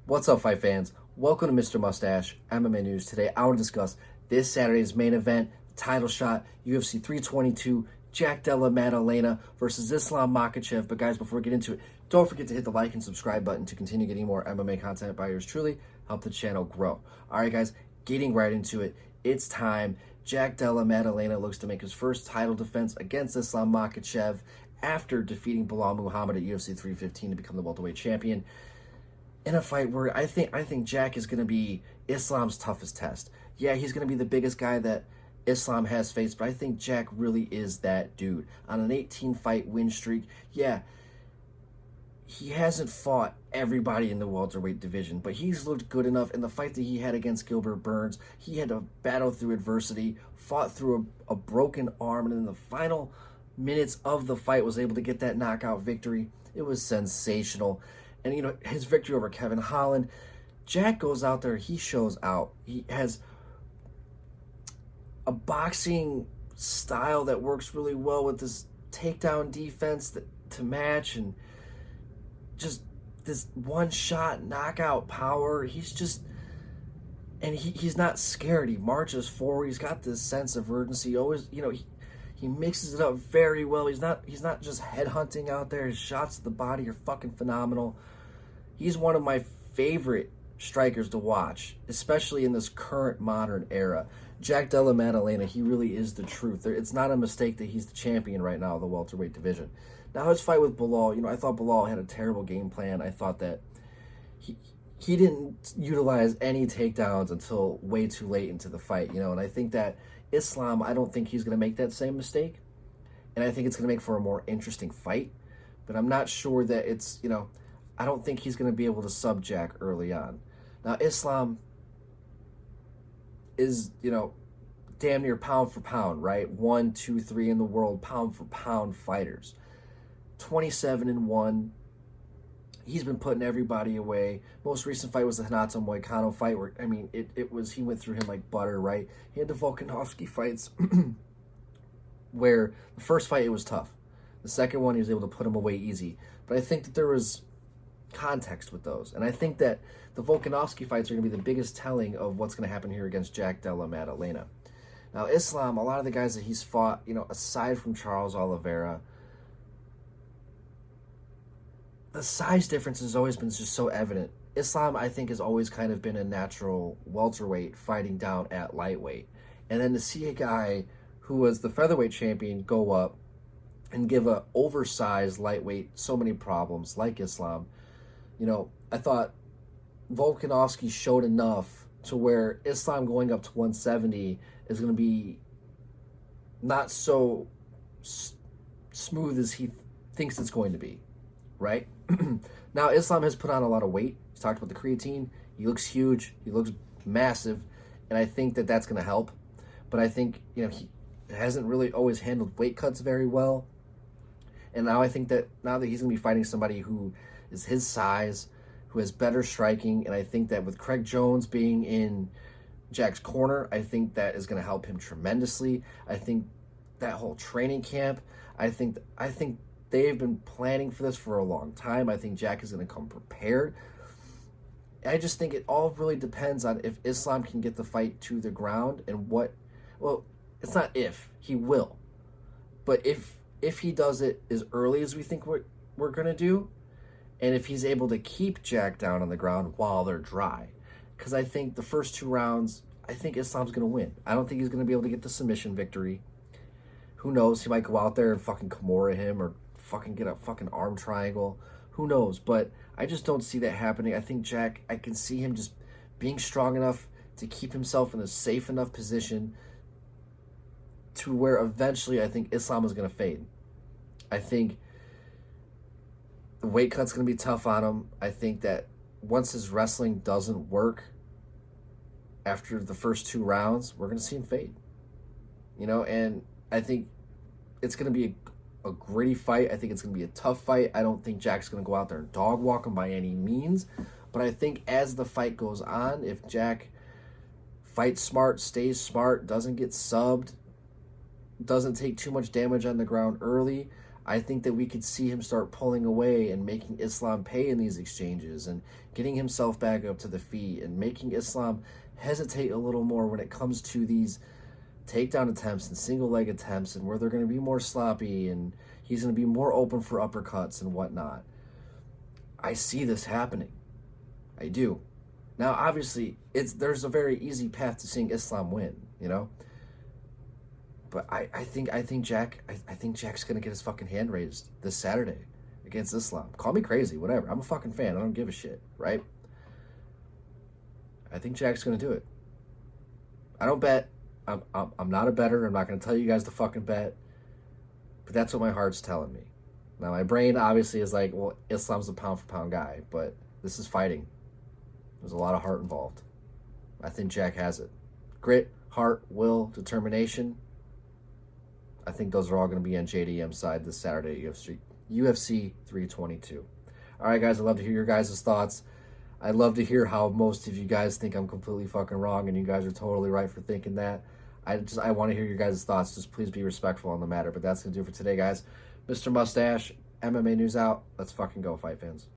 What's up, fight fans? Welcome to Mr. Mustache MMA News. Today, I want to discuss this Saturday's main event, title shot, UFC 322, Della Maddalena versus Islam Makhachev. But guys, before we get into it, don't forget to hit the like and subscribe button to continue getting more MMA content by yours truly. Help the channel grow. All right, guys, getting right into it. It's time. Della Maddalena looks to make his first title defense against Islam Makhachev after defeating Belal Muhammad at UFC 315 to become the welterweight champion. In a fight where I think Jack is going to be Islam's toughest test. Yeah, he's going to be the biggest guy that Islam has faced, but I think Jack really is that dude. On an 18-fight win streak, yeah, he hasn't fought everybody in the welterweight division, but he's looked good enough. In the fight that he had against Gilbert Burns, he had to battle through adversity, fought through a broken arm, and in the final minutes of the fight was able to get that knockout victory. It was sensational. And, his victory over Kevin Holland, Jack goes out there, he shows out. He has a boxing style that works really well with this takedown defense to match, and just this one-shot knockout power. He's not scared. He marches forward. He's got this sense of urgency. He always, he mixes it up very well. He's not just headhunting out there. His shots to the body are fucking phenomenal. He's one of my favorite strikers to watch, especially in this current modern era. Della Maddalena, he really is the truth. It's not a mistake that he's the champion right now of the welterweight division. Now, his fight with Belal, I thought Belal had a terrible game plan. I thought that he didn't utilize any takedowns until way too late into the fight, and I think that Islam, I don't think he's going to make that same mistake, and I think it's going to make for a more interesting fight, but I'm not sure that it's, I don't think he's going to be able to sub Jack early on. Now, Islam is, damn near pound for pound, right? 1, 2, 3 in the world, pound for pound fighters. 27-1. He's been putting everybody away. Most recent fight was the Renato Moicano fight where, he went through him like butter, right? He had the Volkanovski fights where the first fight, it was tough. The second one, he was able to put him away easy. But I think that there was context with those. And I think that the Volkanovski fights are going to be the biggest telling of what's going to happen here against Della Maddalena. Now, Islam, a lot of the guys that he's fought, aside from Charles Oliveira, the size difference has always been just so evident. Islam, I think, has always kind of been a natural welterweight fighting down at lightweight. And then to see a guy who was the featherweight champion go up and give a oversized lightweight so many problems like Islam, I thought Volkanovski showed enough to where Islam going up to 170 is going to be not so smooth as he thinks it's going to be, right? Now, Islam has put on a lot of weight. He's talked about the creatine. He looks huge. He looks massive. And I think that that's going to help. But I think, he hasn't really always handled weight cuts very well. And now I think that now that he's going to be fighting somebody who is his size, who has better striking, and I think that with Craig Jones being in Jack's corner, I think that is going to help him tremendously. I think that whole training camp, I think they've been planning for this for a long time. I think Jack is going to come prepared. I just think it all really depends on if Islam can get the fight to the ground and it's not if, he will. But if he does it as early as we think we're going to do, and if he's able to keep Jack down on the ground while they're dry. Because I think the first 2 rounds, I think Islam's going to win. I don't think he's going to be able to get the submission victory. Who knows? He might go out there and fucking Kimura him or fucking get a fucking arm triangle. Who knows? But I just don't see that happening. I think Jack, I can see him just being strong enough to keep himself in a safe enough position to where eventually I think Islam is going to fade. I think the weight cut's going to be tough on him. I think that once his wrestling doesn't work after the first 2 rounds, we're going to see him fade. And I think it's going to be a gritty fight. I think it's going to be a tough fight. I don't think Jack's going to go out there and dog walk him by any means. But I think as the fight goes on, if Jack fights smart, stays smart, doesn't get subbed, doesn't take too much damage on the ground early, I think that we could see him start pulling away and making Islam pay in these exchanges and getting himself back up to the feet and making Islam hesitate a little more when it comes to these takedown attempts and single leg attempts, and where they're going to be more sloppy and he's going to be more open for uppercuts and whatnot. I see this happening. I do. Now, obviously, there's a very easy path to seeing Islam win, you know. But I think Jack's gonna get his fucking hand raised this Saturday against Islam. Call me crazy, whatever. I'm a fucking fan. I don't give a shit, right? I think Jack's gonna do it. I don't bet. I'm not a bettor. I'm not gonna tell you guys to fucking bet. But that's what my heart's telling me. Now my brain obviously is like, well, Islam's a pound for pound guy, but this is fighting. There's a lot of heart involved. I think Jack has it. Grit, heart, will, determination. I think those are all going to be on JDM's side this Saturday at UFC 322. All right, guys, I'd love to hear your guys' thoughts. I'd love to hear how most of you guys think I'm completely fucking wrong and you guys are totally right for thinking that. I want to hear your guys' thoughts. Just please be respectful on the matter. But that's going to do it for today, guys. Mr. Mustache, MMA News out. Let's fucking go, fight fans.